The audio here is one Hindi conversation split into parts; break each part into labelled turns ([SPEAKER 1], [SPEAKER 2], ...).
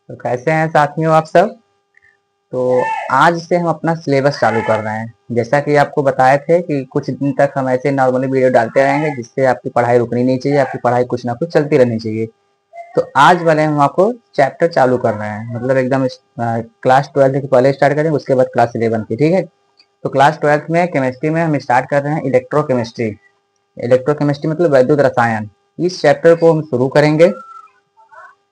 [SPEAKER 1] तो कैसे हैं साथियों आप सब। तो आज से हम अपना सिलेबस चालू कर रहे हैं। जैसा कि आपको बताए थे कि कुछ दिन तक हम ऐसे नॉर्मली वीडियो डालते रहेंगे, जिससे आपकी पढ़ाई रुकनी नहीं चाहिए, आपकी पढ़ाई कुछ ना कुछ चलती रहनी चाहिए। तो आज वाले हम आपको चैप्टर चालू कर रहे हैं, मतलब एकदम क्लास 12 के पहले स्टार्ट करेंगे, उसके बाद क्लास 11 की। ठीक है। तो क्लास 12 में केमिस्ट्री में हम स्टार्ट कर रहे हैं इलेक्ट्रोकेमिस्ट्री। इलेक्ट्रोकेमिस्ट्री मतलब वैद्युत रसायन। इस चैप्टर को हम शुरू करेंगे।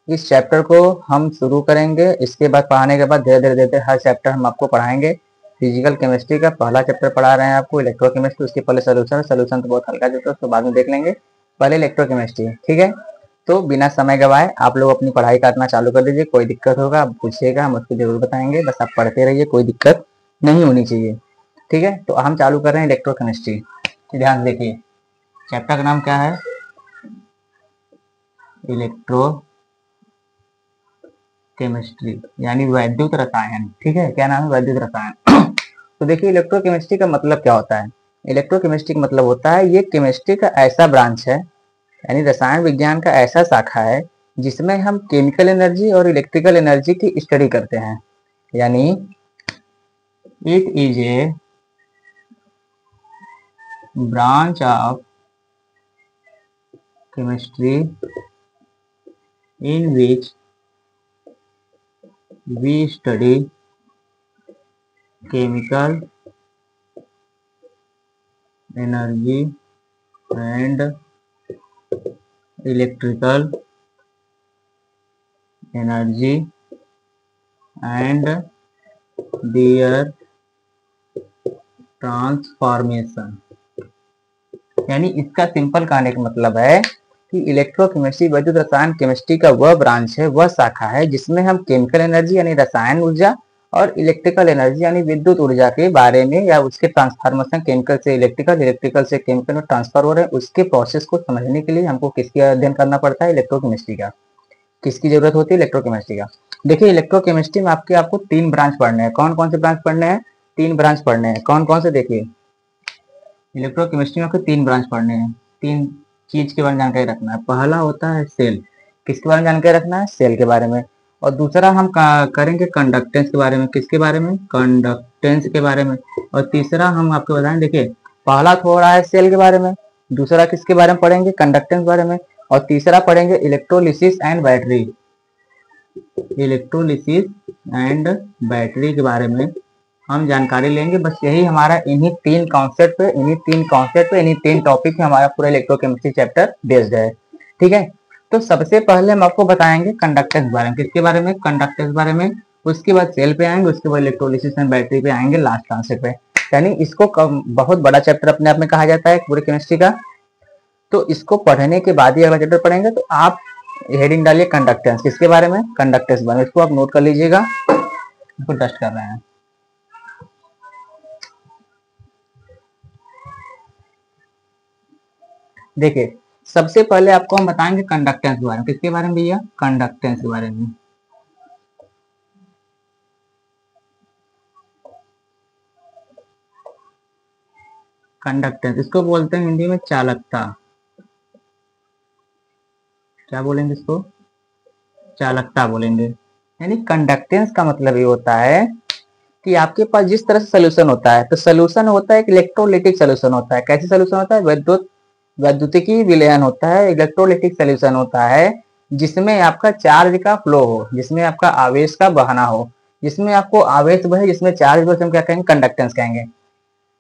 [SPEAKER 1] इस चैप्टर को हम शुरू करेंगे, इसके बाद पढ़ाने के बाद धीरे धीरे धीरे हर चैप्टर हम आपको पढ़ाएंगे। फिजिकल केमिस्ट्री का पहला चैप्टर पढ़ा रहे हैं आपको इलेक्ट्रोकेमिस्ट्री, उसके पहले सोल्यूशन तो बहुत हल्का चैप्टर, उसको बाद में देख लेंगे। पहले इलेक्ट्रोकेमिस्ट्री, ठीक है। तो बिना समय गवाए आप लोग अपनी पढ़ाई करना चालू कर दीजिए। कोई दिक्कत होगा आप पूछिएगा, हम उसको जरूर बताएंगे, बस आप पढ़ते रहिए, कोई दिक्कत नहीं होनी चाहिए। ठीक है। तो हम चालू कर रहे हैं इलेक्ट्रोकेमिस्ट्री। ध्यान देखिए, चैप्टर का नाम क्या है? इलेक्ट्रो केमिस्ट्री यानी वैद्युत रसायन। ठीक है, क्या नाम है? वैद्युत रसायन। तो देखिए, इलेक्ट्रोकेमिस्ट्री का मतलब क्या होता है? इलेक्ट्रोकेमिस्ट्री का मतलब होता है ये केमिस्ट्री का ऐसा ब्रांच है, यानी रसायन विज्ञान का ऐसा शाखा है जिसमें हम केमिकल एनर्जी और इलेक्ट्रिकल एनर्जी की स्टडी करते हैं। यानी it is a branch of chemistry in which we study chemical energy and electrical energy and their transformation. यानी इसका सिंपल कहने का मतलब है कि इलेक्ट्रोकेमिस्ट्री वैद्युत रसायन केमिस्ट्री का वह ब्रांच है, वह शाखा है जिसमें हम केमिकल एनर्जी यानी रसायन ऊर्जा और इलेक्ट्रिकल एनर्जी यानी विद्युत ऊर्जा के बारे में, या उसके ट्रांसफॉर्मेशन, केमिकल से इलेक्ट्रिकल, इलेक्ट्रिकल से केमिकल में ट्रांसफर हो रहे हैं, उसके प्रोसेस को समझने के लिए हमको किसकी अध्ययन करना पड़ता है? इलेक्ट्रोकेमिस्ट्री का। किसकी जरूरत होती है? इलेक्ट्रोकेमिस्ट्री का। देखिए, इलेक्ट्रोकेमिस्ट्री में आपको 3 ब्रांच पढ़ने हैं। कौन कौन से ब्रांच पढ़ने हैं? 3 ब्रांच पढ़ने हैं। कौन कौन से? देखिए, इलेक्ट्रोकेमिस्ट्री में आपको 3 ब्रांच पढ़ने हैं। 3 चीज के बारे में जानकारी रखना है। पहला होता है सेल। किसके बारे में जानकारी रखना है? सेल के बारे में। और दूसरा हम करेंगे कंडक्टेंस के बारे में। किसके बारे में? कंडक्टेंस के बारे में। और तीसरा हम आपको बताएं, देखिए, पहला थोड़ा है सेल के बारे में, दूसरा किसके बारे में पढ़ेंगे? कंडक्टेंस के बारे में, और तीसरा पढ़ेंगे electrolysis and battery. Electrolysis and battery के बारे में हम जानकारी लेंगे। बस यही हमारा इन्हीं 3 कॉन्सेप्ट पे, इन्हीं 3 टॉपिक पे हमारा पूरा इलेक्ट्रोकेमिस्ट्री चैप्टर बेस्ड है। ठीक है। तो सबसे पहले हम आपको बताएंगे कंडक्टेंस के बारे में। किसके बारे में? कंडक्टेंस के बारे में। उसके बाद सेल पे आएंगे, उसके बाद इलेक्ट्रोलिसिस एंड बैटरी पे आएंगे, लास्ट कॉन्सेप्ट पे। यानी इसको बहुत बड़ा चैप्टर अपने आप में कहा जाता है पूरे केमिस्ट्री का। तो इसको पढ़ने के बाद ही अगला चैप्टर पढ़ेंगे। तो आप हेडिंग डालिए कंडक्टेंस। किसके बारे में? कंडक्टेंस के बारे में। इसको आप नोट कर लीजिएगा। इसको डस्ट कर रहे हैं। देखिए, सबसे पहले आपको हम बताएंगे कंडक्टेंस के बारे में। किसके बारे में भैया? कंडक्टेंस के बारे में। कंडक्टेंस इसको बोलते हैं हिंदी में चालकता। क्या बोलेंगे इसको? चालकता बोलेंगे। यानी कंडक्टेंस का मतलब ये होता है कि आपके पास जिस तरह से सोल्यूशन होता है, तो सोल्यूशन होता है एक इलेक्ट्रोलिटिक सोल्यूशन होता है। कैसे सोल्यूशन होता है? वैद्युतिकी विलयन होता है। इलेक्ट्रोलिटिक सोल्यूशन होता है जिसमें आपका चार्ज का फ्लो हो, जिसमें आपका आवेश का बहाना हो, जिसमें आपको आवेश बहे, जिसमें चार्ज बहे, हम क्या कहेंगे? कंडक्टेंस कहेंगे।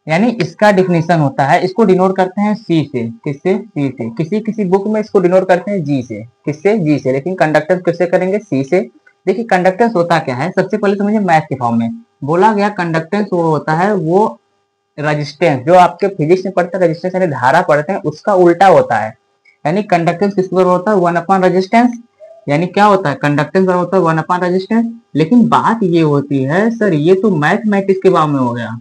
[SPEAKER 1] यानी इसका डिफिनेशन होता है, इसको डिनोट करते हैं सी से। किससे? सी से। किसी किसी बुक में इसको डिनोट करते हैं जी से। किससे? जी से। लेकिन कंडक्टेंस किससे करेंगे? सी से। देखिए, कंडक्टेंस होता क्या है, सबसे पहले समझिए मैथ के फॉर्म में। बोला गया कंडक्टेंस वो होता है, वो रजिस्टेंस जो आपके फिजिक्स में पढ़ते हैं, रजिस्टेंस यानी धारा पढ़ते हैं, उसका उल्टा होता है। यानी कंडक्टेंस किसके बराबर होता है? 1 अपॉन रजिस्टेंस। यानी क्या होता है? कंडक्टेंस बराबर होता है 1 अपॉन रजिस्टेंस। लेकिन बात ये होती है, सर ये तो मैथमेटिक्स के बारे में हो गया।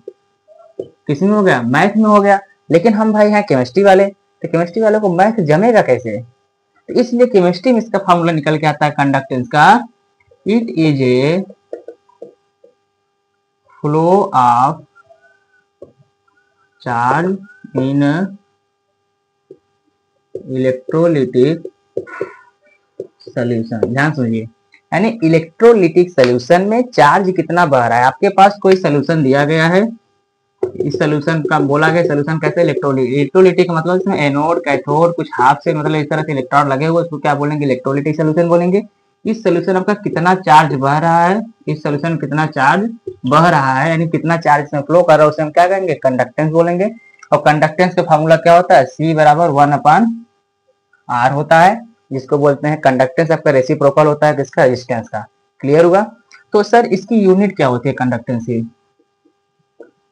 [SPEAKER 1] किस में हो गया? मैथ में हो गया। लेकिन हम भाई हैं केमिस्ट्री वाले, तो केमिस्ट्री वालों को मैथ जमेगा कैसे? तो इसलिए केमिस्ट्री में इसका फॉर्मूला निकल के आता है कंडक्टेंस का। It is A flow of charge in electrolytic solution. ध्यान सुनिए, यानी इलेक्ट्रोलिटिक सोल्यूशन में चार्ज कितना बह रहा है। आपके पास कोई सोल्यूशन दिया गया है, इस सोल्यूशन का बोला गया सोल्यूशन कैसे इलेक्ट्रोलिटिक का मतलब इसमें एनोड कैथोड कुछ हाथ से मतलब इस तरह से इलेक्ट्रॉन लगे हुए, उसको क्या बोलेंगे, इलेक्ट्रोलिटिक सोल्यूशन बोलेंगे। इस सोल्यूशन आपका कितना चार्ज बह रहा है, इस सोल्यूशन कितना चार्ज बह रहा है यानी कितना चार्ज इसमें फ्लो कर रहा है, उसे हम क्या कहेंगे, कंडक्टेंस बोलेंगे। और कंडक्टेंस का फॉर्मूला क्या होता है, C बराबर 1/R होता है, जिसको बोलते हैं कंडक्टेंस आपका रेसिप्रोकल होता है किसका, रेजिस्टेंस का। क्लियर हुआ। तो सर इसकी यूनिट क्या होती है कंडक्टेंस की,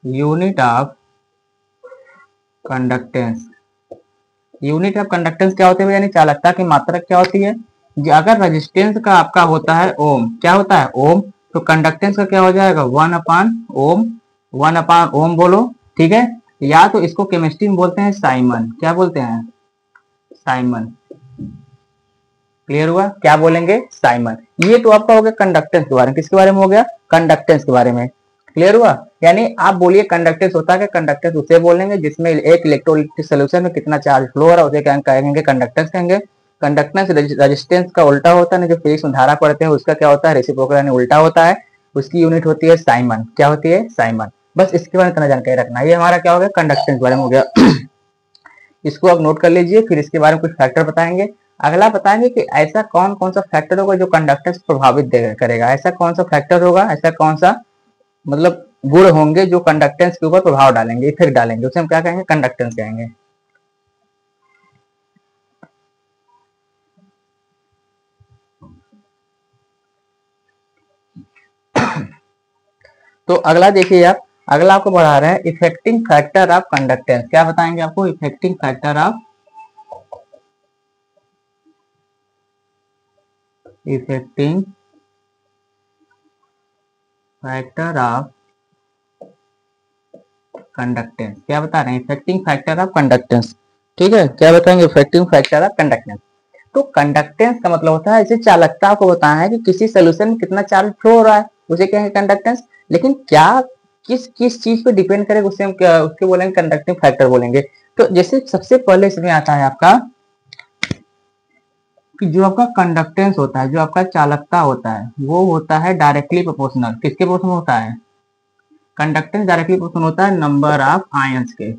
[SPEAKER 1] unit of conductance, unit of conductance क्या होती है यानी चालकता की मात्रक क्या होती है। अगर रेजिस्टेंस का आपका होता है ओम, क्या होता है ओम, तो कंडक्टेंस का क्या हो जाएगा 1/ओम, 1/ओम बोलो, ठीक है। या तो इसको केमिस्ट्री में बोलते हैं साइमन, क्या बोलते हैं, साइमन। क्लियर हुआ, क्या बोलेंगे, साइमन। ये तो आपका हो गया कंडक्टेंस के बारे में, किसके बारे में हो गया, कंडक्टेंस के बारे में। क्लियर हुआ। यानी आप बोलिए कंडक्टेंस होता है, कंडक्टेंस उसे बोलेंगे जिसमें एक इलेक्ट्रोलिटिक सोल्यूशन में कितना चार्ज फ्लो हो रहा है, उसे क्या कहेंगे, कंडक्टेंस कहेंगे। कंडक्टेंस रेजिस्टेंस का उल्टा होता है, जो फेस में धारा पड़ते हैं उसका क्या होता है, रेसिप्रोकल यानी उल्टा होता है, उसकी यूनिट होती है साइमन। क्या होती है, साइमन। बस इसके बारे में इतना जानकारी रखना। ये हमारा क्या हो गया, कंडक्टेंस के बारे में हो गया। इसको आप नोट कर लीजिए, फिर इसके बारे में कुछ फैक्टर बताएंगे। अगला बताएंगे कि ऐसा कौन कौन सा फैक्टर होगा जो कंडक्टेंस प्रभावित करेगा, ऐसा कौन सा फैक्टर होगा, ऐसा कौन सा मतलब गुण होंगे जो कंडक्टेंस के ऊपर प्रभाव डालेंगे, इफेक्ट डालेंगे, उसे हम क्या कहेंगे, कंडक्टेंस कहेंगे। तो अगला देखिए आप, अगला आपको बढ़ा रहे हैं इफेक्टिंग फैक्टर ऑफ कंडक्टेंस। क्या बताएंगे आपको, affecting factor of, affecting factor of conductance. क्या बता रहे हैं, इफेक्टिंग फैक्टर ऑफ कंडक्टेंस। ठीक है, क्या बताएंगे, इफेक्टिंग फैक्टर ऑफ कंडक्टेंस। तो कंडक्टेंस का मतलब होता है, इसे चालकता को बताया है कि किसी सोल्यूशन में कितना चार्ज फ्लो हो रहा है, उसे कहेंगे कंडक्टेंस। लेकिन क्या किस किस चीज पे डिपेंड करेगा, उसे हम उसके बोलेंगे कंडक्टिंग फैक्टर बोलेंगे। तो जैसे सबसे पहले इसमें आता है आपका कि जो आपका कंडक्टेंस होता है, जो आपका चालकता होता है, वो होता है डायरेक्टली प्रोपोर्शनल, किसके प्रोपोर्शनल होता है, कंडक्टेंस डायरेक्टली प्रोपोर्शनल होता है नंबर ऑफ आयंस के।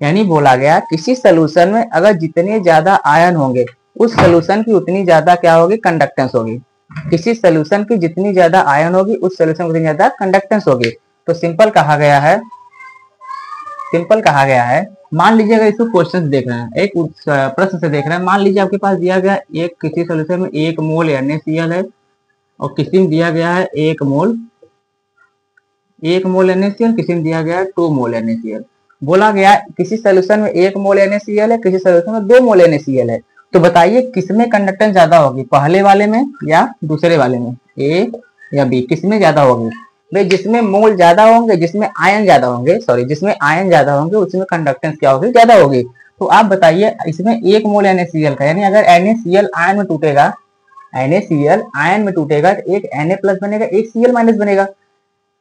[SPEAKER 1] यानी बोला गया किसी सोल्यूशन में अगर जितने ज्यादा आयन होंगे उस सोल्यूशन की उतनी ज्यादा क्या होगी, कंडक्टेंस होगी। किसी सोल्यूशन की जितनी ज्यादा आयन होगी उस सोल्यूशन की उतनी ज्यादा कंडक्टेंस होगी। तो सिंपल कहा गया है, सिंपल कहा गया है। मान लीजिए अगर इसको क्वेश्चन देख रहे हैं, एक प्रश्न से देख रहे हैं, मान लीजिए आपके पास दिया गया एक किसी सोल्यूशन में 1 मोल NaCl है और किसी में दिया गया है 1 मोल NaCl, किसी में दिया गया है 2 मोल NaCl। बोला गया किसी सोल्यूशन में 1 मोल NaCl है, किसी सोल्यूशन में 2 मोल NaCl है। तो बताइए किसमें कंडक्टेंस ज्यादा होगी, पहले वाले में या दूसरे वाले में, ए या बी, किसमें ज्यादा होगी। भाई जिसमें मोल ज्यादा होंगे, जिसमें आयन ज्यादा होंगे, सॉरी जिसमें आयन ज्यादा होंगे उसमें कंडक्टेंस क्या होगी, ज्यादा होगी। तो आप बताइए इसमें 1 मोल NaCl का, यानी अगर NaCl आयन में टूटेगा, NaCl आयन में टूटेगा तो एक Na+ बनेगा, एक Cl- बनेगा।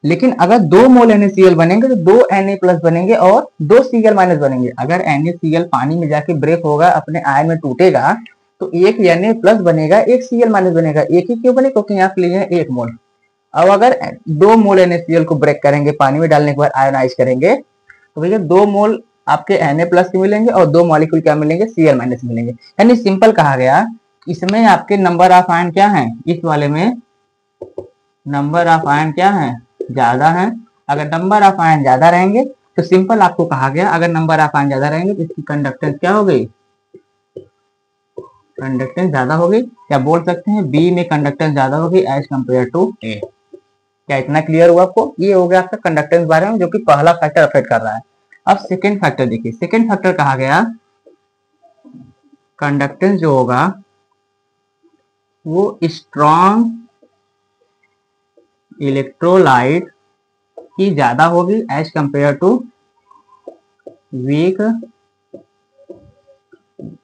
[SPEAKER 1] लेकिन अगर 2 मोल NaCl बनेंगे तो 2 Na+ बनेंगे और 2 Cl- बनेंगे। अगर NaCl पानी में जाके ब्रेक होगा, अपने आयन में टूटेगा, तो एक Na+ बनेगा, एक Cl- बनेगा। एक ही क्यों बने, क्योंकि यहाँ लिए हैं 1 मोल। अब अगर 2 मोल NaCl को ब्रेक करेंगे, पानी में डालने के बाद आयोनाइज करेंगे, तो भैया 2 मोल आपके Na+ के मिलेंगे और 2 मॉलिक्यूल क्या मिलेंगे, Cl- मिलेंगे। यानी सिंपल कहा गया इसमें आपके नंबर ऑफ आयन क्या है, इस वाले में नंबर ऑफ आयन क्या है, ज्यादा है। अगर नंबर ऑफ आयन ज्यादा रहेंगे तो सिंपल आपको कहा गया अगर नंबर ऑफ आयन ज्यादा रहेंगे तो इसकी कंडक्टेंस क्या हो गई, कंडक्टेंस ज्यादा होगी। या बोल सकते हैं बी में कंडक्टेंस ज्यादा होगी एज कंपेयर टू ए। क्या इतना क्लियर हुआ आपको, ये हो गया आपका कंडक्टेंस बारे में, जो कि पहला फैक्टर अफेक्ट कर रहा है। अब सेकेंड फैक्टर देखिए, सेकेंड फैक्टर कहा गया कंडक्टेंस जो होगा वो स्ट्रॉन्ग इलेक्ट्रोलाइट की ज्यादा होगी as compare to weak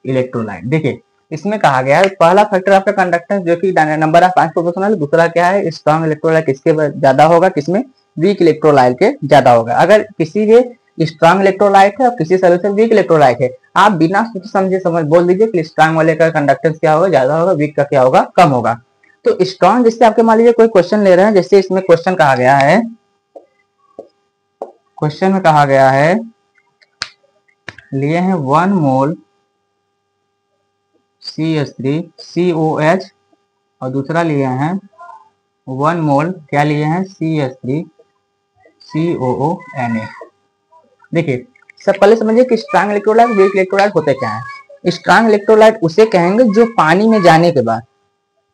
[SPEAKER 1] electrolyte. देखिए इसमें कहा गया है पहला फैक्टर आपका कंडक्टेंस जो कि नंबर ऑफ आयन प्रोपोर्शनल, दूसरा क्या है स्ट्रॉन्ग इलेक्ट्रोलाइट किसके ज्यादा होगा, किसमें, वीक इलेक्ट्रोलाइट के ज्यादा होगा। अगर किसी के स्ट्रॉन्ग इलेक्ट्रोलाइट है और किसी सोल्यूशन वीक इलेक्ट्रोलाइट है, आप बिना सोचे समझे समझ बोल दीजिए कि स्ट्रॉन्ग वाले का कंडक्टेंस क्या होगा, ज्यादा होगा, वीक का क्या होगा, कम होगा। तो स्ट्रॉन्ग, जैसे आपके मान लीजिए कोई क्वेश्चन ले रहे हैं, जैसे इसमें क्वेश्चन कहा गया है, क्वेश्चन में कहा गया है लिए हैं 1 मोल CH3COH और दूसरा लिए हैं 1 मोल क्या लिए हैं CH3COONA। देखिए सब पहले समझिए कि स्ट्रॉन्ग इलेक्ट्रोलाइट वीक इलेक्ट्रोलाइट होते क्या है। स्ट्रॉन्ग इलेक्ट्रोलाइट उसे कहेंगे जो पानी में जाने के बाद,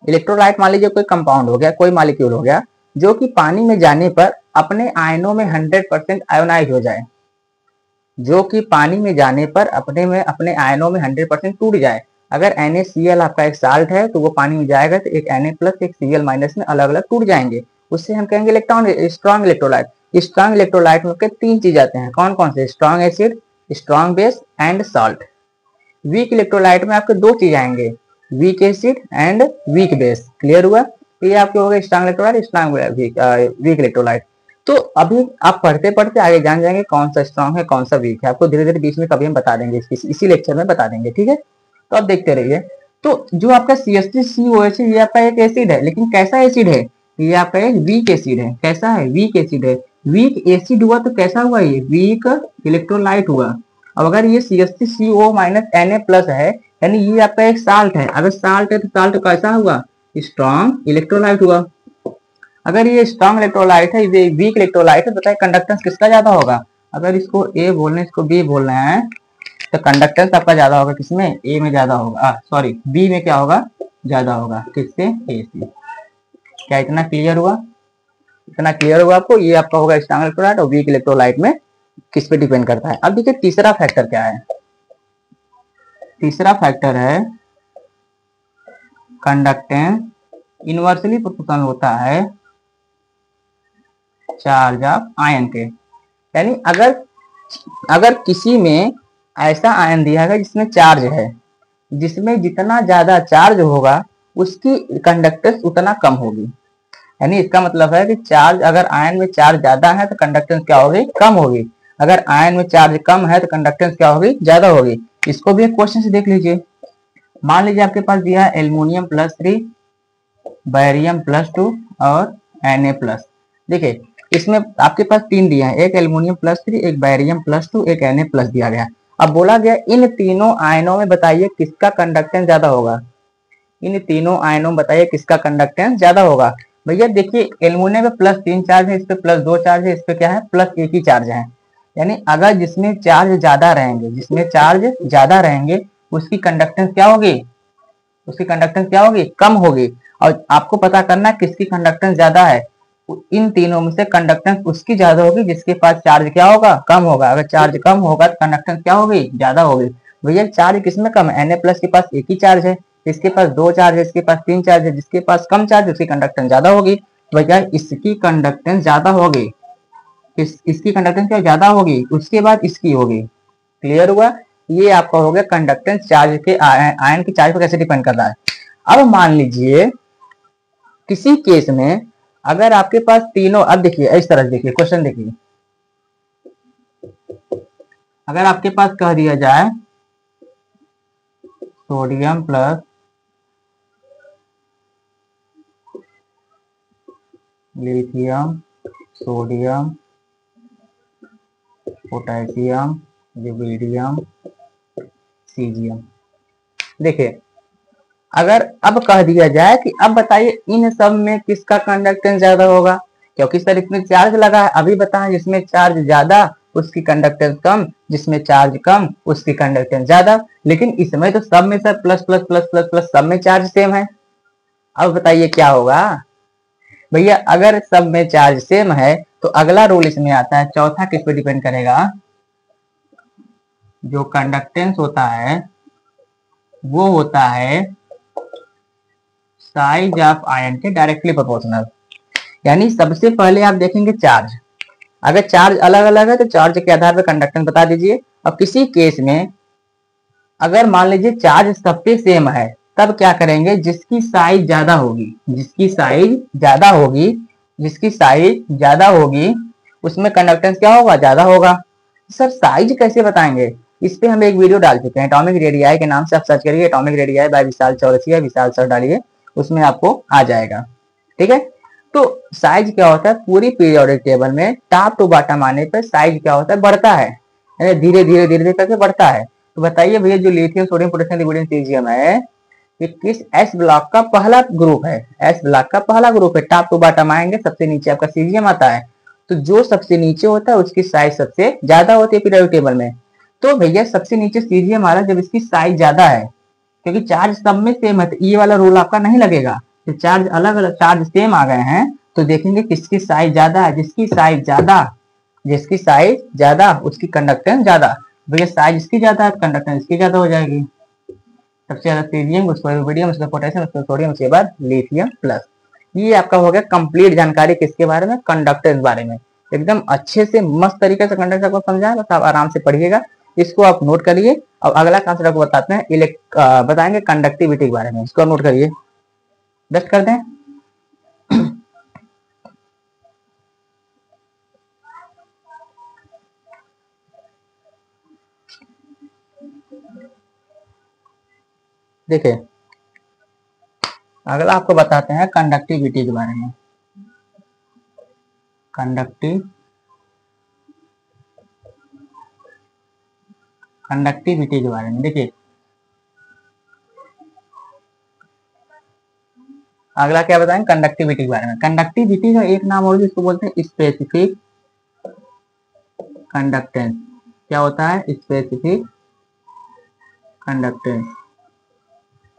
[SPEAKER 1] इलेक्ट्रोलाइट मान लीजिए कोई कंपाउंड हो गया, कोई मॉलिक्यूल हो गया जो कि पानी में जाने पर अपने आयनों में 100% आयोनाइज हो जाए, जो कि पानी में जाने पर अपने आयनों में 100% टूट जाए। अगर NaCl आपका एक साल्ट है तो वो पानी में जाएगा तो एक Na प्लस एक Cl माइनस में अलग अलग टूट जाएंगे, उससे हम कहेंगे electron strong electrolyte. Strong electrolyte में तीन चीज आते हैं, कौन कौन से, strong acid, strong base and salt. Weak electrolyte में आपके दो चीज आएंगे, weak acid and weak base. Clear हुआ, ये आपके हो गए strong electrolyte, strong weak electrolyte. तो अभी आप पढ़ते पढ़ते आगे जान जाएंगे कौन सा स्ट्रॉन्ग है कौन सा वीक है, आपको धीरे धीरे बीच में कभी हम बता देंगे, इसी लेक्चर में बता देंगे, ठीक है। तो आप देखते रहिए। तो जो आपका CH3COH है ये आपका एक एसिड है, लेकिन कैसा एसिड है, ये आपका एक वीक एसिड है। कैसा है, वीक एसिड है। वीक एसिड हुआ तो कैसा हुआ, ये वीक इलेक्ट्रोलाइट हुआ। अब अगर ये CH3CO माइनस Na प्लस है, यानी ये आपका एक साल्ट है। अगर साल्ट है तो साल्ट कैसा हुआ, स्ट्रॉन्ग इलेक्ट्रोलाइट हुआ। अगर ये स्ट्रॉन्ग इलेक्ट्रोलाइट है, ये वीक इलेक्ट्रोलाइट है, बताइए कंडक्टेंस किसका ज्यादा होगा। अगर इसको A बोलने इसको B बोलना है तो कंडक्टेंस आपका ज्यादा होगा किसमें, ए में ज्यादा होगा, सॉरी बी में क्या होगा, ज्यादा होगा, किससे, ए से। क्या इतना क्लियर हुआ, इतना क्लियर हुआ आपको। ये आपका होगा स्ट्रॉन्ग इलेक्ट्रोलाइट और वीक इलेक्ट्रोलाइट में किस पे डिपेंड करता है। अब देखिए तीसरा फैक्टर क्या है, तीसरा फैक्टर है कंडक्टेंस इनवर्सली प्रोपोर्शनल होता है चार्ज ऑफ आयन के। यानी अगर किसी में ऐसा आयन दिया है जिसमें चार्ज है, जिसमें जितना ज्यादा चार्ज होगा उसकी कंडक्टेंस उतना कम होगी। यानी इसका मतलब है कि चार्ज, अगर आयन में चार्ज ज्यादा है तो कंडक्टेंस क्या होगी, कम होगी। अगर आयन में चार्ज कम है तो कंडक्टेंस क्या होगी, ज्यादा होगी। इसको भी एक क्वेश्चन से देख लीजिए। मान लीजिए आपके पास दिया है एल्युमिनियम +3, बैरियम +2 और Na+। देखिए इसमें आपके पास तीन दिया है, एक एल्युमिनियम +3, एक बैरियम +2, एक Na+ दिया गया। अब बोला गया इन तीनों आयनों में बताइए किसका कंडक्टेंस ज्यादा होगा। इन तीनों आयनों में बताइए किसका कंडक्टेंस ज्यादा होगा। भैया देखिए एल्युमिनियम पे +3 चार्ज है, इस पे +2 चार्ज है, इस पे क्या है +1 ही चार्ज है। यानी अगर जिसमें चार्ज ज्यादा रहेंगे, जिसमें चार्ज ज्यादा रहेंगे उसकी कंडक्टेंस क्या होगी, उसकी कंडक्टेंस क्या होगी, कम होगी। और आपको पता करना किसकी कंडक्टेंस ज्यादा है, इन तीनों में से कंडक्टेंस उसकी ज्यादा होगी जिसके पास चार्ज क्या होगा, कम होगा। अगर चार्ज कम होगा तो कंडक्टेंस क्या होगी, ज्यादा होगी। भैया चार्ज किसमें कम है, Na+ के पास एक ही चार्ज है, इसके पास 2 चार्ज है, इसके पास 3 चार्ज है, जिसके पास कम चार्ज है उसकी कंडक्टेंस ज्यादा होगी। भैया इसकी कंडक्टेंस ज्यादा होगी, इसकी कंडक्टेंस क्या ज्यादा होगी, उसके बाद इसकी होगी। क्लियर हुआ, ये आपका हो गया कंडक्टेंस चार्ज के आयन के चार्ज पर कैसे डिपेंड कर रहा है। अब मान लीजिए किसी केस में अगर आपके पास तीनों, अब देखिए इस तरह देखिए क्वेश्चन देखिए, अगर आपके पास कह दिया जाए sodium plus lithium, sodium, potassium, rubidium, caesium. देखिए अगर अब कह दिया जाए कि अब बताइए इन सब में किसका कंडक्टेंस ज्यादा होगा, क्योंकि सर इसमें चार्ज लगा है। अभी बताएं जिसमें चार्ज ज्यादा उसकी कंडक्टेंस कम, जिसमें चार्ज कम उसकी कंडक्टेंस ज्यादा। लेकिन इसमें तो सब में sir plus plus plus plus plus सब में चार्ज सेम है। अब बताइए क्या होगा। भैया अगर सब में चार्ज सेम है तो अगला रूल इसमें आता है, चौथा किस पे डिपेंड करेगा, जो कंडक्टेंस होता है वो होता है साइज ऑफ आयन के डायरेक्टली प्रोपोर्शनल। यानी सबसे पहले आप देखेंगे चार्ज, अगर चार्ज अलग अलग है तो चार्ज के आधार पर कंडक्टेंस बता दीजिए। अब किसी केस में अगर मान लीजिए चार्ज सब पे सेम है तब क्या करेंगे, जिसकी साइज ज्यादा होगी, जिसकी साइज ज्यादा होगी, जिसकी साइज ज्यादा होगी उसमें कंडक्टेंस क्या होगा, ज्यादा होगा। सर साइज कैसे बताएंगे, इस पे हम एक वीडियो डाल चुके हैं, एटॉमिक रेडियाई के नाम से आप सर्च करिए, atomic radii bye Vishal Chaurasia, विशाल सर डालिए उसमें आपको आ जाएगा। ठीक है, तो साइज क्या होता है पूरी पीरियोडिक टेबल में टॉप टू बॉटम आने पर साइज क्या होता है, बढ़ता है, धीरे धीरे धीरे धीरे करके बढ़ता है। तो बताइए भैया जो लिथियम सोडियम पोटेशियम लिबिडियम सीजियम है ये किस एस ब्लॉक का पहला ग्रुप है, एस ब्लॉक का पहला ग्रुप है। टॉप टू बॉटम आएंगे, सबसे नीचे आपका सीजियम आता है, तो जो सबसे नीचे होता है उसकी साइज सबसे ज्यादा होती है पीरियोडिक टेबल में। तो भैया सबसे नीचे सीजियम आ रहा है जब इसकी साइज ज्यादा है, क्योंकि चार्ज सब में सेम है, तो ये वाला रूल आपका नहीं लगेगा। तो चार्ज अलग अलग चार्ज सेम आ गए हैं तो देखेंगे किसकी साइज ज्यादा है, जिसकी साइज ज्यादा उसकी कंडक्टेंस ज्यादा। भैया साइज इसकी ज्यादा है, कंडक्टेंस इसकी ज्यादा हो जाएगी। सबसे ज्यादा सीजियम, उसके बाद रुबिडियम, उसके बाद पोटेशियम, उसके बाद सोडियम, उसके बाद लिथियम प्लस। ये आपका हो गया कंप्लीट जानकारी किसके बारे में, कंडक्टेंस बारे में। एकदम अच्छे से मस्त तरीके से कंडक्टेंस आपको समझाया, बस आप आराम से पढ़िएगा, इसको आप नोट करिए। अब अगला कॉन्सेप्ट आपको बताते हैं, बताएंगे कंडक्टिविटी के बारे में, इसको नोट करिए, जस्ट कर दें। देखिए अगला आपको बताते हैं कंडक्टिविटी के बारे में। कंडक्टिविटी के बारे में देखिए अगला क्या बताएंगे कंडक्टिविटी के बारे में। कंडक्टिविटी का एक नाम और जिसको बोलते हैं स्पेसिफिक कंडक्टेंस। क्या होता है, स्पेसिफिक कंडक्टेंस।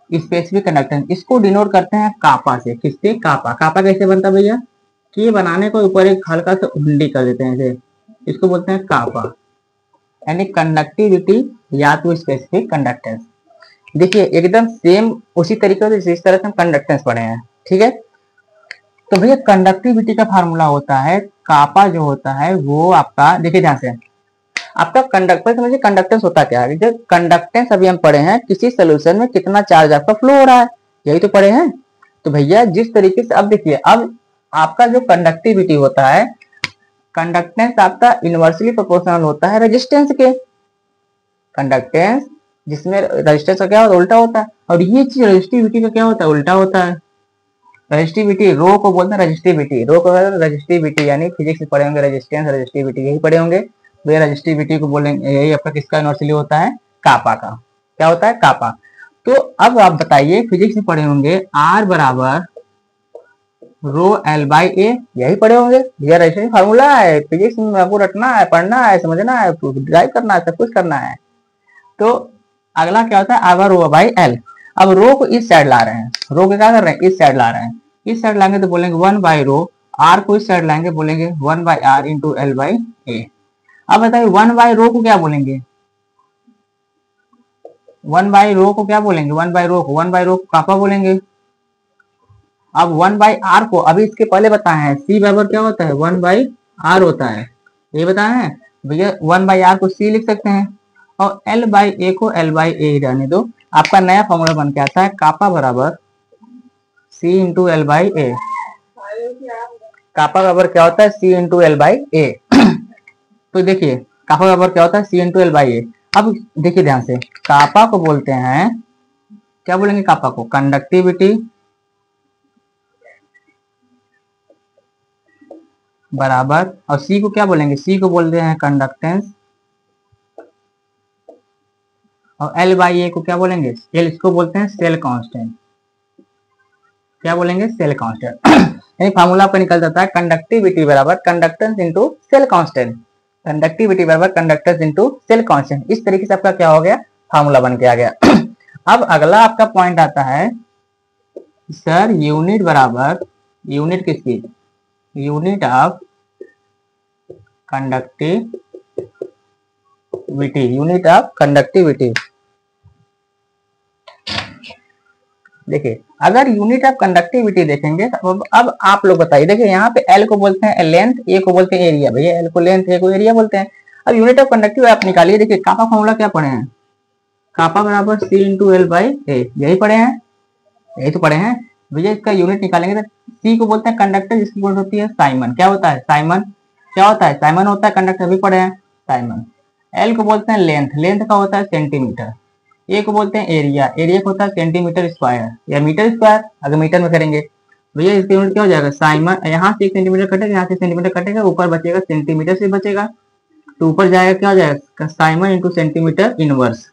[SPEAKER 1] स्पेसिफिक कंडक्टेंस इसको डिनोट करते हैं कापा से। किससे, कापा। कापा कैसे बनता है भैया, कि बनाने को ऊपर एक हल्का सा उंडी कर देते हैं इसे, इसको बोलते हैं कापा, यानी कंडक्टिविटी या तो स्पेसिफिक कंडक्टेंस। देखिए एकदम सेम उसी तरीके से जिस तरह से हम कंडक्टेंस पढ़े हैं। ठीक है, तो भैया कंडक्टिविटी का फार्मूला होता है कापा जो होता है वो आपका, देखिए ध्यान से, आपका कंडक्टर समझिए कंडक्टेंस होता क्या है। जब कंडक्टेंस अभी हम पढ़े हैं किसी सोल्यूशन में कितना चार्ज आपका फ्लो हो रहा है, यही तो पढ़े हैं। तो भैया जिस तरीके से अब देखिए, अब आपका जो कंडक्टिविटी होता है, कंडक्टेंस आपका इनवर्सली प्रोपोर्शनल होता है रेजिस्टेंस के। कंडक्टेंस जिसमें रेजिस्टेंस का क्या होता है, उल्टा होता है, और ये चीज रेजिस्टिविटी का क्या होता है, उल्टा होता है। रेजिस्टिविटी रो को बोलते हैं रेजिस्टिविटी, रो को रेजिस्टिविटी, यानी फिजिक्स में पढ़े होंगे रेजिस्टेंस रेजिस्टिविटी, यही पढ़े होंगे भैया। रेजिस्टिविटी को बोलेंगे, यही आपका किसका इनवर्सली होता है, कापा का। क्या होता है, कापा। तो अब आप बताइए फिजिक्स में पढ़े होंगे आर बराबर रो एल बाई ए, यही पढ़े होंगे भैया। रेजिस्टेंस फार्मूला है, फिजिक्स में आपको रटना है, पढ़ना है, समझना है, ड्राइव करना है, सब कुछ करना है। तो अगला क्या होता है, आर रो बाई एल। अब रो को इस साइड ला रहे हैं, रो को क्या कर रहे हैं, इस साइड ला रहे हैं। इस साइड लाएंगे तो बोलेंगे 1 बाई रो, आर को इस साइड लाएंगे बोलेंगे 1 by R into L by A. अब बताइए 1 बाई रो को क्या बोलेंगे, 1 बाई रो को क्या बोलेंगे, 1 बाई रो को, 1 बाई रो को कापा बोलेंगे। अब 1 बाई आर को अभी इसके पहले बताए हैं, सी बराबर क्या होता है, 1 बाई आर होता है, ये बताए हैं भैया। 1 बाई आर को सी लिख सकते हैं, और एल बाई ए को एल बाई ए रहने दो। आपका नया फॉर्मूला बन के आता है कापा बराबर सी इंटू एल बाई ए। कापा बराबर क्या होता है, सी इंटू एल बाई ए। तो देखिए कापा बराबर क्या होता है, सी इंटू एल बाई ए। अब देखिए ध्यान से, कापा को बोलते हैं, क्या बोलेंगे कापा को, कंडक्टिविटी बराबर, और सी को क्या बोलेंगे, सी को बोलते हैं कंडक्टेंस, और एल बाई ए को क्या बोलेंगे, एल इसको बोलते हैं सेल कांस्टेंट। क्या बोलेंगे, सेल कांस्टेंट। यानी फार्मूला आपका निकल जाता है कंडक्टिविटी बराबर conductance into cell constant, conductivity बराबर कंडक्टेंस इंटू सेल कांस्टेंट। इस तरीके से आपका क्या हो गया, फार्मूला बन के आ गया। अब अगला आपका पॉइंट आता है सर यूनिट बराबर, यूनिट किसकी, unit of conductivity, unit of conductivity. देखिए अगर यूनिट ऑफ कंडक्टिविटी देखेंगे तो अब आप लोग बताइए, देखिए यहाँ पे एल को बोलते हैं लेंथ, ए को बोलते हैं एरिया, भैया एल को लेंथ, ए को एरिया बोलते हैं। अब यूनिट ऑफ कंडक्टिविटी आप निकालिए, देखिए कापा फॉर्मूला क्या पढ़े हैं, कापा बराबर सी इंटू एल बाई ए, यही पढ़े हैं, यही तो पढ़े हैं भैया। इसका यूनिट निकालेंगे तो सी को बोलते हैं कंडक्टर, जिसकी बोल होती है साइमन। क्या होता है, साइमन। क्या होता है, साइमन होता है कंडक्टर, भी पढ़े हैं साइमन। एल को बोलते हैं लेंथ, लेंथ का होता है सेंटीमीटर। ए को बोलते हैं एरिया, एरिया को होता है सेंटीमीटर स्क्वायर या मीटर स्क्वायर, अगर मीटर में करेंगे भैया इसकी यूनिट क्या हो जाएगा, साइमन, यहाँ से 1 सेंटीमीटर कटेगा, यहाँ से सेंटीमीटर कटेगा, ऊपर बचेगा सेंटीमीटर से बचेगा, तो ऊपर जाएगा क्या हो जाएगा, साइमन इंटू सेंटीमीटर इनवर्स।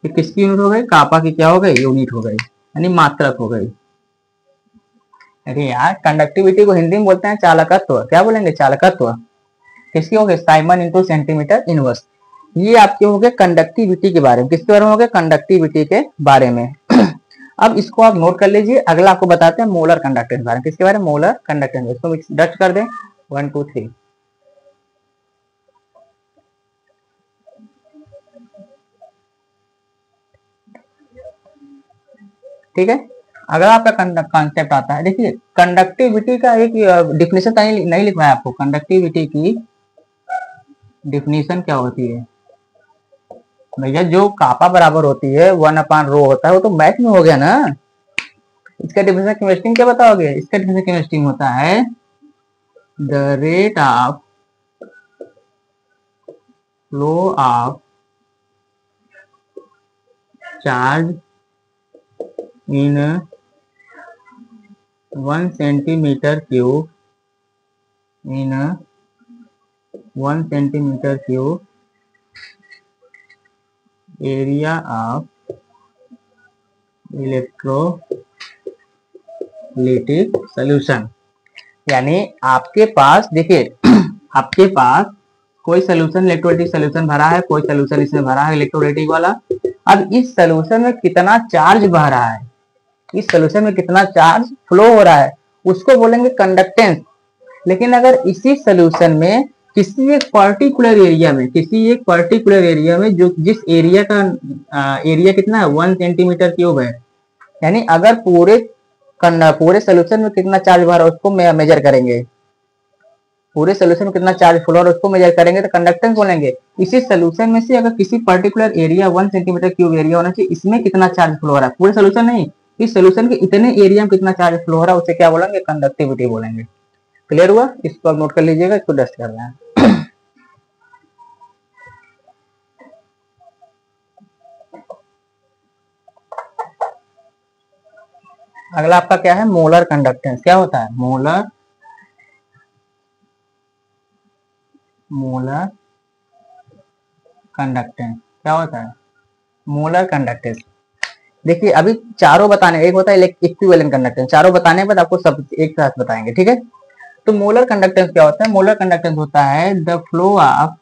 [SPEAKER 1] ये किसकी यूनिट हो गई, कापा की क्या हो गई, यूनिट हो गई, यानी मात्रक हो गई। अरे यार कंडक्टिविटी को हिंदी में बोलते हैं चालकत्व, क्या बोलेंगे, चालकत्व। किसकी हो गई, साइमन इंटू सेंटीमीटर इनवर्स। ये आपके हो गए कंडक्टिविटी के बारे में, किसके बारे में हो गए, कंडक्टिविटी के बारे में। अब इसको आप नोट कर लीजिए, अगला आपको बताते हैं मोलर कंडक्टेंस के बारे में। किसके बारे में, मोलर कंडक्टेंस। इसको डट कर दें, 1 2 3। ठीक है, अगर आपका कॉन्सेप्ट आता है, देखिए कंडक्टिविटी का एक डिफिनेशन नहीं लिखवाया आपको। कंडक्टिविटी की डिफिनेशन क्या होती है भैया, जो कापा बराबर होती है 1/ρ होता है, वो तो मैथ में हो गया ना। इसका डिफिनेशन केमिस्ट्री में क्या बताओगे, इसका डिफिनेशन केमिस्ट्री में होता है the rate of flow of charge in 1 centimetre cube in 1 centimetre cube area of electrolytic solution. यानी आपके पास देखिए आपके पास कोई सॉल्यूशन इलेक्ट्रोलिटिक सॉल्यूशन भरा है, कोई सॉल्यूशन इसमें भरा है इलेक्ट्रोलिटिक वाला। अब इस सॉल्यूशन में कितना चार्ज बह रहा है, इस सॉल्यूशन में कितना चार्ज फ्लो हो रहा है, उसको बोलेंगे कंडक्टेंस। लेकिन अगर इसी सॉल्यूशन में किसी एक पर्टिकुलर एरिया में, किसी एक पर्टिकुलर एरिया में जो जिस एरिया का एरिया कितना है 1 सेंटीमीटर क्यूब है, यानी अगर पूरे सॉल्यूशन में कितना चार्ज भरा उसको मेजर करेंगे, पूरे सॉल्यूशन में कितना चार्ज फ्लो और उसको मेजर करेंगे तो कंडक्टेंस बोलेंगे। इसी सॉल्यूशन में से अगर किसी particular area 1 centimetre cube area होना चाहिए, इसमें कितना चार्ज फ्लो हो रहा है, पूरे सॉल्यूशन नहीं, इस सॉल्यूशन के इतने एरिया में कितना चार्ज फ्लो हो रहा है, उसे क्या बोलेंगे, कंडक्टिविटी बोलेंगे। क्लियर हुआ, इसको आप नोट कर लीजिएगा, इसको डस्ट कर रहे हैं। अगला आपका क्या है, मोलर कंडक्टेंस। क्या होता है, मोलर कंडक्टेंस क्या होता है, मोलर कंडक्टेंस। देखिए अभी चारों बताने, एक होता है इक्विवेलेंट कंडक्टेंस, चारों बताने के बाद आपको सब एक साथ बताएंगे, ठीक है। तो मोलर कंडक्टेंस क्या होता है, मोलर कंडक्टेंस होता है the flow of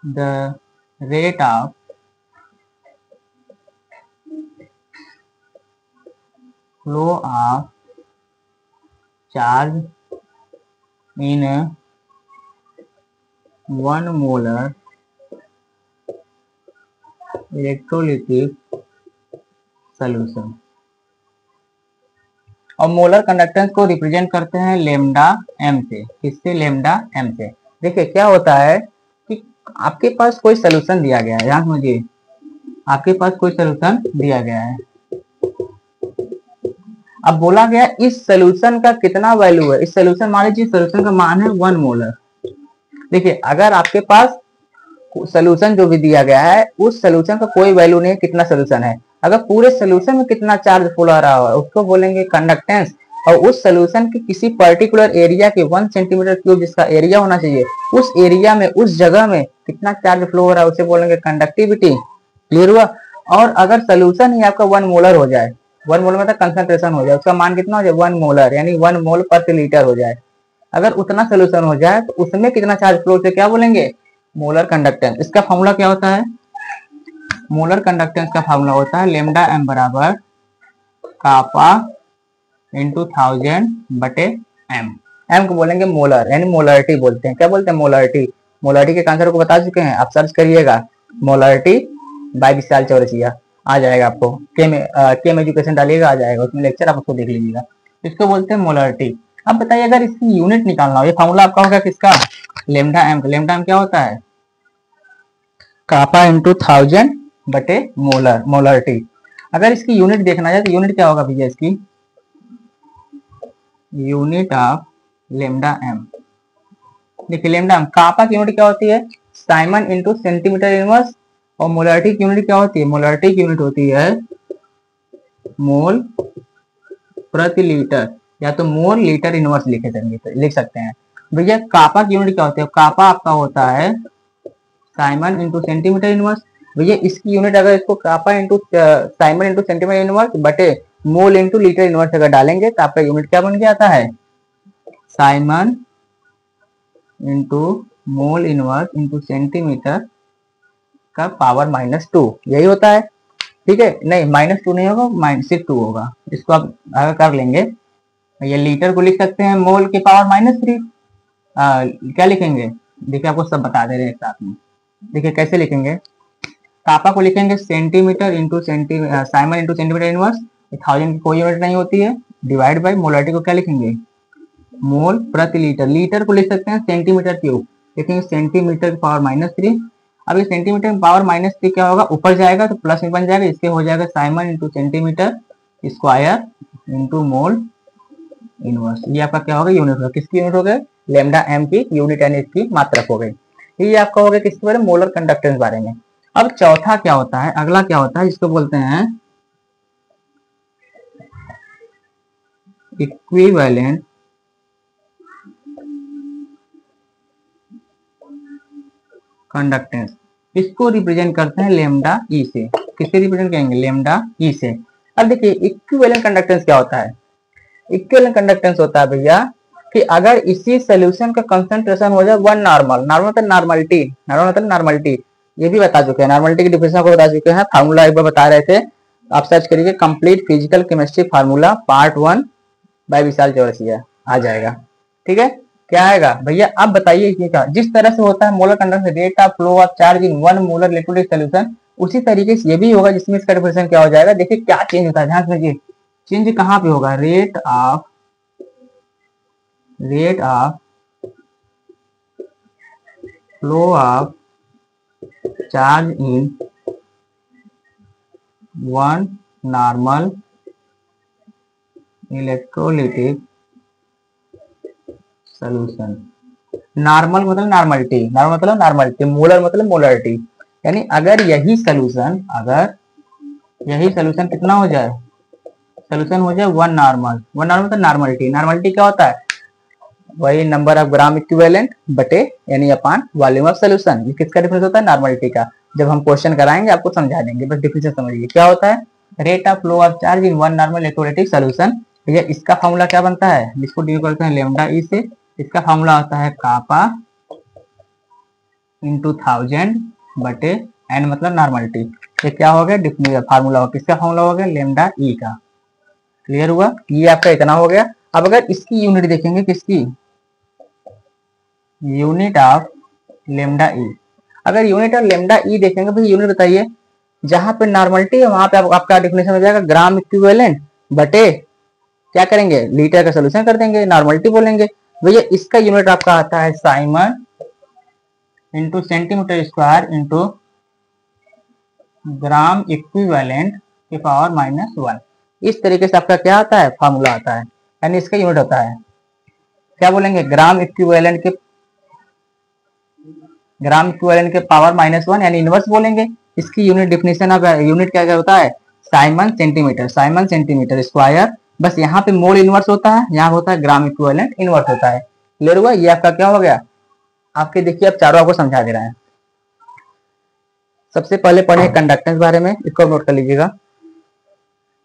[SPEAKER 1] the rate of flow of charge in 1 molar electrolytic solution. और मोलर कंडक्टेंस को रिप्रेजेंट करते हैं लेमडा एम से। किससे, लेमडा एम से। देखिए क्या होता है कि आपके पास कोई सॉल्यूशन दिया गया है, याद मुझे आपके पास कोई सॉल्यूशन दिया गया है। अब बोला गया इस सॉल्यूशन का कितना वैल्यू है, इस सॉल्यूशन मान लीजिए सॉल्यूशन का मान है 1 मोलर। देखिए अगर आपके पास सॉल्यूशन जो भी दिया गया है उस सॉल्यूशन का कोई वैल्यू नहीं है, कितना सॉल्यूशन है, अगर पूरे सॉल्यूशन में कितना चार्ज फ्लो आ रहा है उसको बोलेंगे कंडक्टेंस। और उस सॉल्यूशन के किसी पर्टिकुलर एरिया के 1 सेंटीमीटर क्यूब जिसका एरिया होना चाहिए, उस एरिया में उस जगह में कितना चार्ज फ्लो हो रहा है उसे बोलेंगे कंडक्टिविटी। क्लियर हुआ। और अगर सॉल्यूशन ही आपका 1 मोलर हो जाए, 1 मोलर मतलब कंसंट्रेशन हो जाए, उसका मान कितना हो जाए 1 मोलर, यानी 1 मोल पर लीटर हो जाए, अगर उतना सोल्यूशन हो जाए तो उसमें कितना चार्ज फ्लो से क्या बोलेंगे, मोलर कंडक्टेंस। इसका फॉर्मूला क्या होता है, मोलर कंडक्टेंस का फॉर्मूला होता है लेमडा एम बराबर कापा इंटू 1000 बटे एम। एम को बोलेंगे मोलर, यानी मोलरिटी बोलते हैं। क्या बोलते हैं, मोलरिटी। मोलरिटी के आंसर को बता चुके हैं, आप सर्च करिएगा मोलरिटी बाय विशाल चौरसिया, आ जाएगा आपको। केम एजुकेशन डालिएगा, आ जाएगा उसमें लेक्चर, आप उसको देख लीजिएगा। इसको बोलते हैं मोलरिटी। अब बताइए अगर इसकी यूनिट निकालना हो, ये फॉर्मूला आपका होगा किसका, लेमडा एम का। लेमडा एम क्या होता है, कापा इंटू 1000 बटे मोलर, मोलरिटी। अगर इसकी यूनिट देखना जाए तो यूनिट क्या होगा भैया, इसकी यूनिट ऑफ लेमडा एम। देखिए लेमडा एम, कापा की यूनिट क्या होती है, साइमन इंटू सेंटीमीटर इनवर्स, और मोलैरिटी की यूनिट क्या होती है? मोलैरिटी की यूनिट होती है मोल प्रति लीटर, या तो मोल लीटर इनवर्स लिख सकते हैं। भैया कापा की यूनिट क्या होती है? कापा आपका होता है साइमन इंटू सेंटीमीटर इनवर्स। भैया इसकी यूनिट अगर इसको kappa into siemens into centimetre inverse बटे मोल इंटू लीटर इनवर्स अगर डालेंगे तो आपका यूनिट क्या बन के आता है? Simon into mole inverse into centimetre का पावर -2, यही होता है। ठीक है, नहीं -2 नहीं होगा, सिर्फ 2 होगा। इसको आप अगर कर लेंगे, ये लीटर को लिख सकते हैं मोल के पावर -3। क्या लिखेंगे? देखिए आपको सब बता दे रहे हैं एक साथ में। देखिए कैसे लिखेंगे, कापा को लिखेंगे centimetre into siemens into centimetre inverse, 1000 की कोई यूनिट नहीं होती है, डिवाइड बाई मोलैरिटी को क्या लिखेंगे? मोल प्रति लीटर। लीटर को लिख सकते हैं सेंटीमीटर क्यूब, लिखेंगे सेंटीमीटर की पावर -3। अब ये सेंटीमीटर की पावर -3 क्या होगा? ऊपर जाएगा तो प्लस में बन जाएगा, इसके हो जाएगा Simon into centimetre square into mole inverse. ये आपका क्या होगा? यूनिट होगा। किसकी यूनिट हो गए? लेमडा एम की यूनिट यानी इसकी मात्रक हो गई। ये आपका हो गया किसके बारे में? मोलर कंडक्टेंस बारे में। अब चौथा क्या होता है, अगला क्या होता है, जिसको बोलते हैं इक्विवेलेंट कंडक्टेंस। इसको रिप्रेजेंट करते हैं लेमडा ई से। किससे रिप्रेजेंट करेंगे? लेमडा ई से। अब देखिए इक्विवेलेंट कंडक्टेंस क्या होता है? इक्विवेलेंट कंडक्टेंस होता है भैया कि अगर इसी सोल्यूशन का कंसंट्रेशन हो जाए 1 नॉर्मल, नॉर्मल मतलब नॉर्मलिटी, नॉर्मल मतलब नॉर्मलिटी, ये भी बता चुके हैं, नॉर्मलिटी की डिफिनेशन को बता चुके हैं, फार्मूला एक बार बता रहे थे, आप सर्च करिए complete physical chemistry formula part 1 by Vishal Chaurasia, आ जाएगा। ठीक है, क्या आएगा भैया? आप बताइए इसमें क्या, जिस तरह से होता है molar conductance rate of flow of charge in 1 molar electrolyte solution, उसी तरीके से ये भी होगा, जिसमें इसका डिफरेंस क्या हो जाएगा। देखिए क्या चेंज होता है, ध्यान से देखिए चेंज कहाँ पे होगा? Rate of flow of charge in 1 normal electrolytic solution. Normal मतलब नॉर्मलिटी, नॉर्मल मतलब नॉर्मलिटी, मोलर मतलब मोलरिटी। यानी अगर यही सोल्यूशन कितना हो जाए? सोल्यूशन हो जाए 1 नॉर्मल, 1 नॉर्मल मतलब नॉर्मलिटी। नॉर्मलिटी क्या होता है? वही नंबर ऑफ ग्राम इक्विवेलेंट बटे यानी अपान वॉल्यूम ऑफ सोल्यूशन। ये किसका डिफरेंस होता है? नॉर्मलिटी का। जब हम क्वेश्चन कराएंगे आपको समझा देंगे, बस डिफरेंस समझिए क्या होता है। Rate of flow of charge in 1 normal electrolytic solution, भैया इसका फॉर्मूला क्या बनता है? जिसको डिनोट करते हैं लेमडा ई से, इसका फॉर्मूला होता है कापा इंटू 1000 बटे एन मतलब नॉर्मलिटी। ये क्या हो गया? डिफरेंस फार्मूला हो, किसका फॉर्मूला हो गया? लेमडा ई का। क्लियर हुआ? ये आपका इतना हो गया। अब अगर इसकी यूनिट देखेंगे, किसकी? यूनिट ऑफ लेमडा ई। अगर यूनिट ऑफ लेमडा ई देखेंगे भाई, यूनिट बताइए, जहां पे नॉर्मलिटी है वहां पे आपका डिफिनेशन हो जाएगा ग्राम इक्विवेलेंट बटे क्या करेंगे? लीटर का सोल्यूशन कर देंगे, नॉर्मलिटी बोलेंगे। भैया इसका यूनिट आपका आता है Simon into centimetre square into gram equivalent के पावर -1। इस तरीके से आपका क्या आता है? फॉर्मूला आता है, यानी इसका यूनिट होता है क्या बोलेंगे? ग्राम इक्विवेलेंट के पावर -1 यानी इनवर्स बोलेंगे। इसकी यूनिट डिफिनेशन ऑफ यूनिट क्या होता है? Simon centimetre square. बस यहाँ पे मोल इनवर्स होता है, यहाँ होता है ग्राम इक्विवेलेंट इनवर्स होता है। क्लियर हुआ? ये आपका क्या हो गया? आपके देखिए अब चारों आपको समझा दे रहे हैं। सबसे पहले पढ़े कंडक्टेंस बारे में, इसको नोट कर लीजिएगा।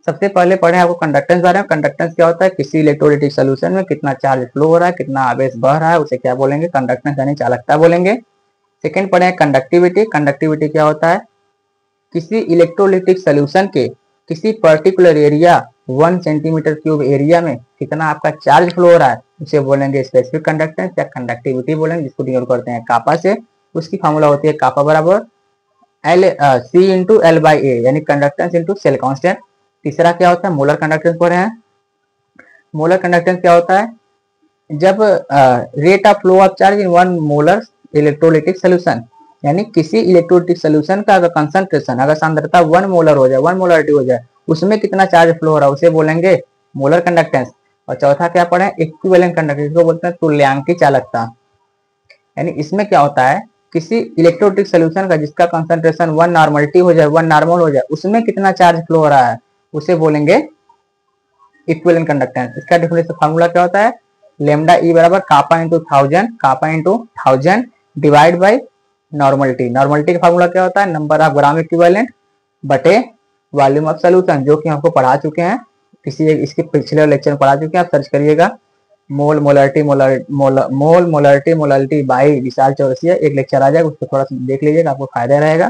[SPEAKER 1] सबसे पहले पढ़े आपको कंडक्टेंस बारे में। कंडक्टेंस क्या होता है? किसी इलेक्ट्रोलाइटिक सॉल्यूशन में कितना चार्ज फ्लो हो रहा है, कितना आवेश बह रहा है, उसे क्या बोलेंगे? कंडक्टेंस यानी चालकता बोलेंगे। सेकेंड पढ़े कंडक्टिविटी। कंडक्टिविटी क्या होता है? किसी इलेक्ट्रोलाइटिक सॉल्यूशन के किसी particular area 1 centimetre cube area में कितना आपका चार्ज फ्लो हो रहा है, उसे बोलेंगे स्पेसिफिक कंडक्टेंस या कंडक्टिविटी बोलेंगे, जिसको डिनोट करते हैं कापा से। उसकी फॉर्मूला होती है कापा बराबर सी इंटू एल बाई ए, यानी कंडक्टेंस इंटू सेल कांस्टेंट। तीसरा क्या होता है? मोलर कंडक्टेंस पढ़े हैं। मोलर कंडक्टेंस क्या होता है? जब rate of flow of charge in 1 molar electrolytic solution, यानी किसी इलेक्ट्रोलाइटिक सोल्यूशन का अगर कंसंट्रेशन, अगर सांद्रता 1 मोलर हो जाए, 1 मोलरिटी हो जाए, उसमें कितना चार्ज फ्लो हो रहा है, उसे बोलेंगे मोलर कंडक्टेंस। और चौथा क्या पढ़े? इक्विवेलेंट कंडक्टेंस, इसको बोलते हैं तुल्यांकी चालकता। यानी इसमें क्या होता है किसी इलेक्ट्रोलिटिक सोल्यूशन का जिसका कंसंट्रेशन 1 नॉर्मलिटी हो जाए, 1 नॉर्मल हो जाए, उसमें कितना चार्ज फ्लो हो रहा है, उसे बोलेंगे इक्विवेलेंट कंडक्टेंस। इसका डिफरेंशियल फार्मूला क्या होता है, लेमडा ई बराबर kappa into 1000 divide by normality. Normality का फार्मूला क्या होता है, नंबर ऑफ ग्राम इक्विवेलेंट बटे वॉल्यूम ऑफ सोल्यूशन, जो कि हमको पढ़ा चुके हैं, किसी इसके पिछले लेक्चर में पढ़ा चुके हैं, आप सर्च करिएगा। मोल मोलरिटी बाई विशाल चौरसिया, एक लेक्चर आ जाएगा, उसको थोड़ा सा देख लीजिएगा, आपको फायदा रहेगा।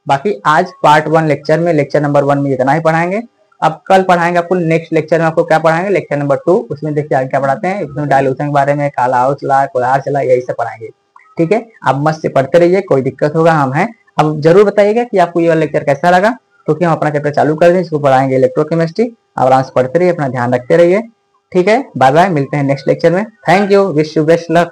[SPEAKER 1] बाकी आज पार्ट 1 लेक्चर में, लेक्चर नंबर 1 में इतना ही पढ़ाएंगे। अब कल पढ़ाएंगे आपको नेक्स्ट लेक्चर में, आपको क्या पढ़ाएंगे, लेक्चर नंबर 2, उसमें देखिए आगे क्या पढ़ाते हैं। उसमें डायल्यूशन के बारे में, कालाओ चला, कोलार चला, यही सब पढ़ाएंगे। ठीक है, आप मस्त से पढ़ते रहिए, कोई दिक्कत होगा हम हैं। अब जरूर बताइएगा कि आपको ये वाला लेक्चर कैसा लगा, क्योंकि हम अपना चैप्टर चालू कर दें, इसको पढ़ाएंगे इलेक्ट्रोकेमिस्ट्री। आराम से पढ़ते रहिए, अपना ध्यान रखते रहिए। ठीक है, बाय बाय, मिलते हैं नेक्स्ट लेक्चर में। Thank you, wish you best luck.